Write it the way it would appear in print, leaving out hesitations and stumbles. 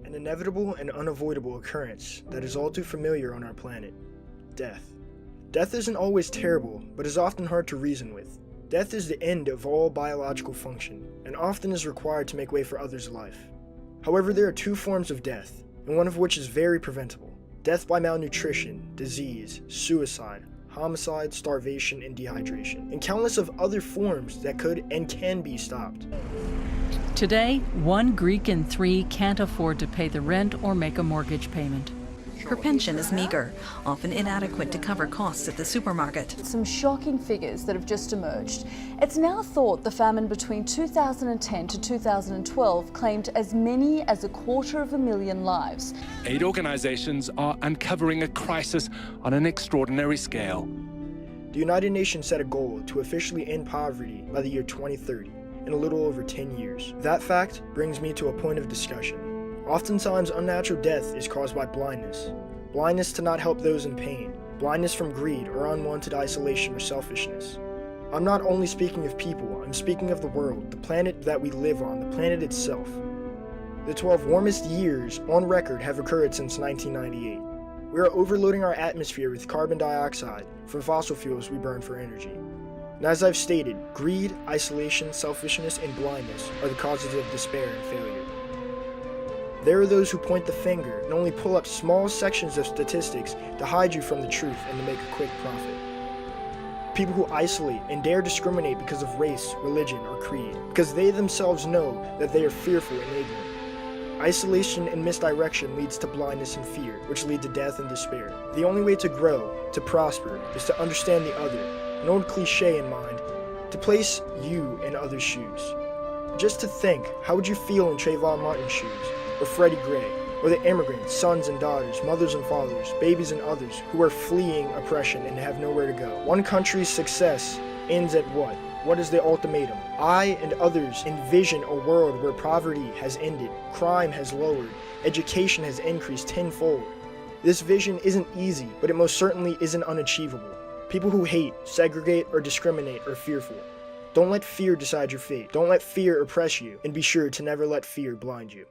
An inevitable and unavoidable occurrence that is all too familiar on our planet: death. Death isn't always terrible, but is often hard to reason with. Death is the end of all biological function, and often is required to make way for others' life. However, there are two forms of death, and one of which is very preventable: death by malnutrition, disease, suicide, homicide, starvation, and dehydration, and countless of other forms that could and can be stopped. Today, 1 Greek in 3 can't afford to pay the rent or make a mortgage payment. Her pension is meager, often inadequate to cover costs at the supermarket. Some shocking figures that have just emerged. It's now thought the famine between 2010 to 2012 claimed as many as 250,000 lives. Aid organizations are uncovering a crisis on an extraordinary scale. The United Nations set a goal to officially end poverty by the year 2030, in a little over 10 years. That fact brings me to a point of discussion. Oftentimes, unnatural death is caused by blindness. Blindness to not help those in pain. Blindness from greed or unwanted isolation or selfishness. I'm not only speaking of people, I'm speaking of the world, the planet that we live on, the planet itself. The 12 warmest years on record have occurred since 1998. We are overloading our atmosphere with carbon dioxide from fossil fuels we burn for energy. And as I've stated, greed, isolation, selfishness, and blindness are the causes of despair and failure. There are those who point the finger and only pull up small sections of statistics to hide you from the truth and to make a quick profit. People who isolate and dare discriminate because of race, religion, or creed, because they themselves know that they are fearful and ignorant. Isolation and misdirection leads to blindness and fear, which lead to death and despair. The only way to grow, to prosper, is to understand the other, an old cliche in mind, to place you in others' shoes. Just to think, how would you feel in Trayvon Martin's shoes? Or Freddie Gray, or the immigrants, sons and daughters, mothers and fathers, babies and others who are fleeing oppression and have nowhere to go. One country's success ends at what? What is the ultimatum? I and others envision a world where poverty has ended, crime has lowered, education has increased tenfold. This vision isn't easy, but it most certainly isn't unachievable. People who hate, segregate, or discriminate are fearful. Don't let fear decide your fate. Don't let fear oppress you, and be sure to never let fear blind you.